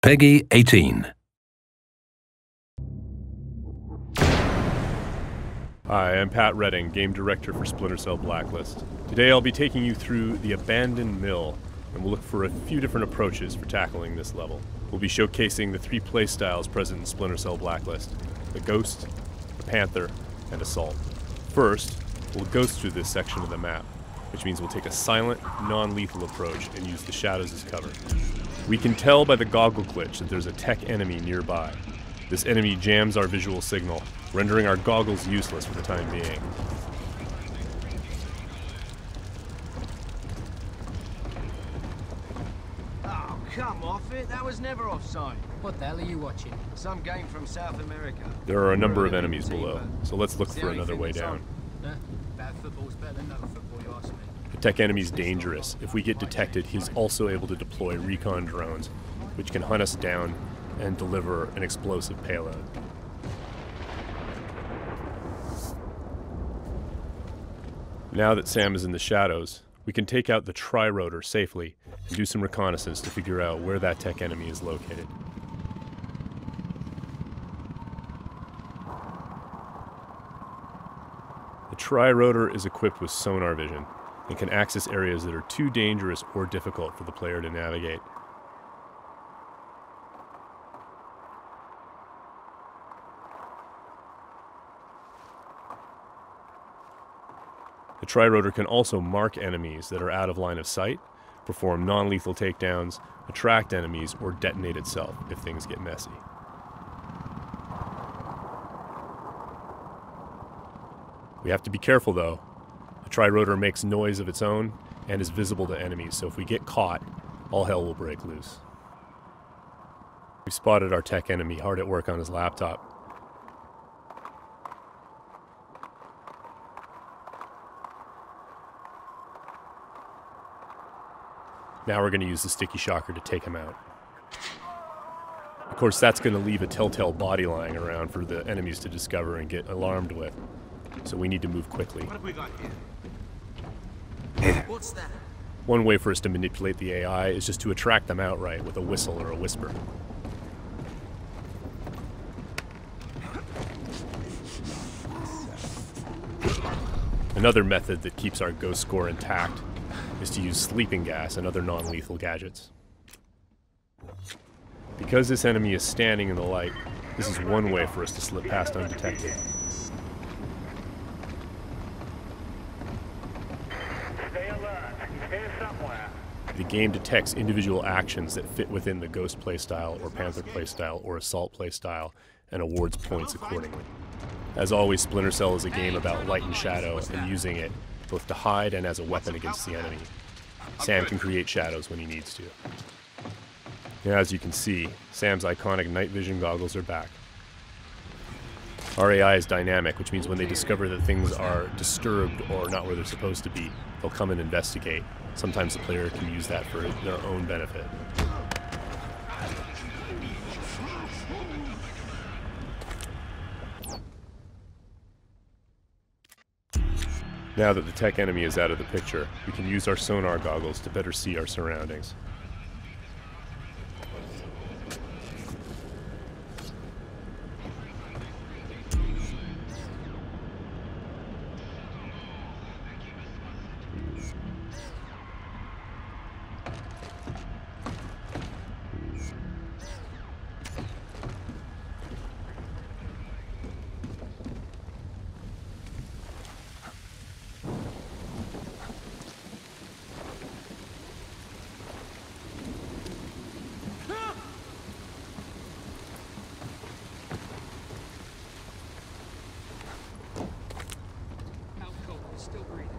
Peggy 18. Hi, I'm Pat Redding, Game Director for Splinter Cell Blacklist. Today I'll be taking you through the Abandoned Mill, and we'll look for a few different approaches for tackling this level. We'll be showcasing the three playstyles present in Splinter Cell Blacklist: the Ghost, the Panther, and Assault. First, we'll ghost through this section of the map, which means we'll take a silent, non-lethal approach and use the shadows as cover. We can tell by the goggle glitch that there's a tech enemy nearby. This enemy jams our visual signal, rendering our goggles useless for the time being. Oh, come off it. That was never offside. What the hell are you watching? Some game from South America. There are a number of enemies below, so let's look for another way down. Bad football's better than no football, you ask me. The tech enemy's dangerous. If we get detected, he's also able to deploy recon drones, which can hunt us down and deliver an explosive payload. Now that Sam is in the shadows, we can take out the tri-rotor safely and do some reconnaissance to figure out where that tech enemy is located. The tri-rotor is equipped with sonar vision and can access areas that are too dangerous or difficult for the player to navigate. The tri-rotor can also mark enemies that are out of line of sight, perform non-lethal takedowns, attract enemies, or detonate itself if things get messy. We have to be careful though. The tri-rotor makes noise of its own and is visible to enemies, so if we get caught, all hell will break loose. We've spotted our tech enemy hard at work on his laptop. Now we're going to use the sticky shocker to take him out. Of course, that's going to leave a telltale body lying around for the enemies to discover and get alarmed with. So we need to move quickly. What have we got here? What's that? One way for us to manipulate the AI is just to attract them outright with a whistle or a whisper. Another method that keeps our ghost score intact is to use sleeping gas and other non-lethal gadgets. Because this enemy is standing in the light, this is one way for us to slip past undetected. Stay alert. He's here somewhere. The game detects individual actions that fit within the Ghost playstyle or Panther playstyle or Assault playstyle and awards points accordingly. As always, Splinter Cell is a game about light and shadow and using it both to hide and as a weapon against the enemy. Sam can create shadows when he needs to. Now, as you can see, Sam's iconic night vision goggles are back. Our AI is dynamic, which means when they discover that things are disturbed or not where they're supposed to be, they'll come and investigate. Sometimes the player can use that for their own benefit. Now that the tech enemy is out of the picture, we can use our sonar goggles to better see our surroundings. Still breathing.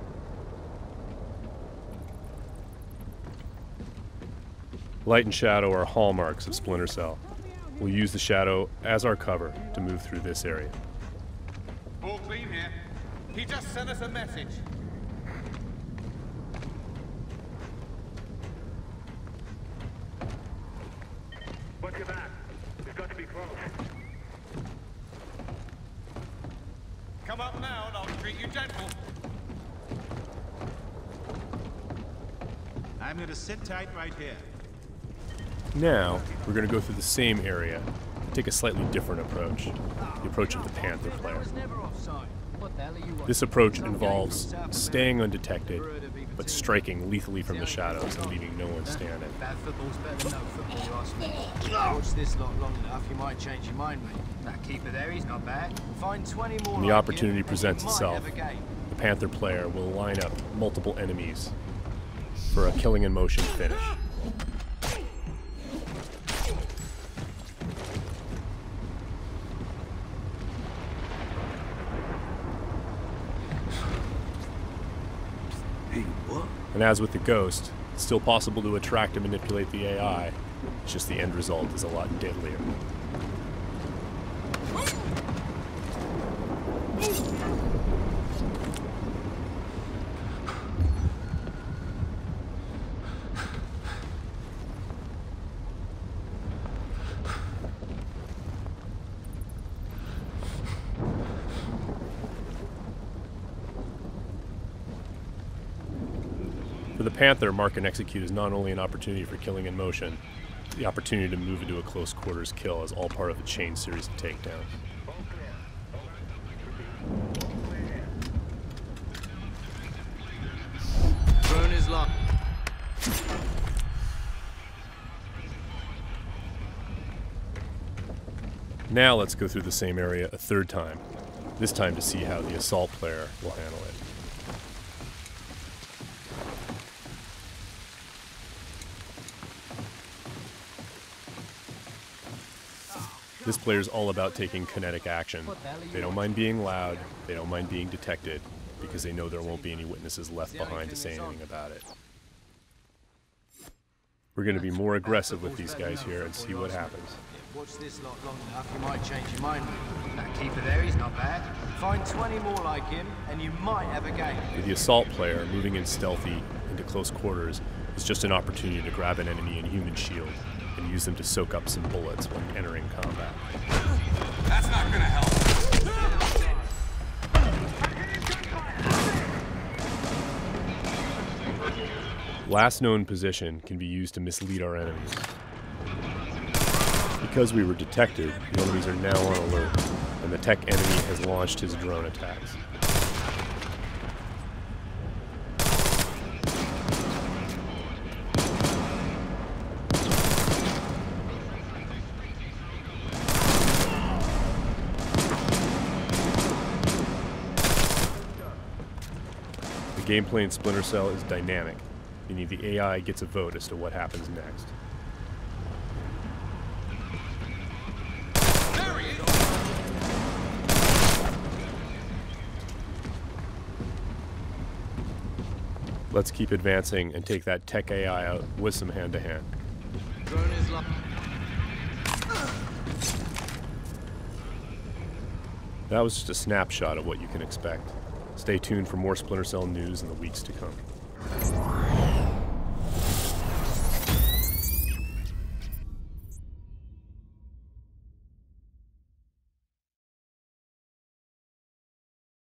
Light and shadow are hallmarks of Splinter Cell. We'll use the shadow as our cover to move through this area. All clean here. He just sent us a message. What's your back? We've got to be close. Come up now and I'll treat you gentle. I'm going to sit tight right here. Now, we're going to go through the same area, take a slightly different approach, the approach of the Panther player. What the hell are you watching? This approach involves staying undetected, but striking lethally from the shadows and leaving no one standing. Bad football's better than no football, you ask me. Watch this lot long enough, you might change your mind, mate. That keeper there, he's not bad. Find 20 more. When the like opportunity him, presents and you itself, might have a game. the Panther player will line up multiple enemies for a killing in motion finish. And as with the Ghost, it's still possible to attract and manipulate the AI. It's just the end result is a lot deadlier. For the Panther, mark and execute is not only an opportunity for killing in motion, the opportunity to move into a close quarters kill is all part of a chain series of takedowns. Drone is locked. Now let's go through the same area a third time, this time to see how the assault player will handle it. This player is all about taking kinetic action. They don't mind being loud, they don't mind being detected, because they know there won't be any witnesses left behind to say anything about it. We're going to be more aggressive with these guys here and see what happens. Watch this lot long enough, you might change your mind, mate. That keeper there, he's not bad. Find 20 more like him, and you might have a game. With the assault player, moving in stealthy into close quarters is just an opportunity to grab an enemy in human shield and use them to soak up some bullets when entering combat. That's not gonna help. Last known position can be used to mislead our enemies. Because we were detected, the enemies are now on alert, and the tech enemy has launched his drone attacks. The gameplay in Splinter Cell is dynamic, meaning the AI gets a vote as to what happens next. Let's keep advancing and take that tech AI out with some hand-to-hand. Drone is locked. That was just a snapshot of what you can expect. Stay tuned for more Splinter Cell news in the weeks to come.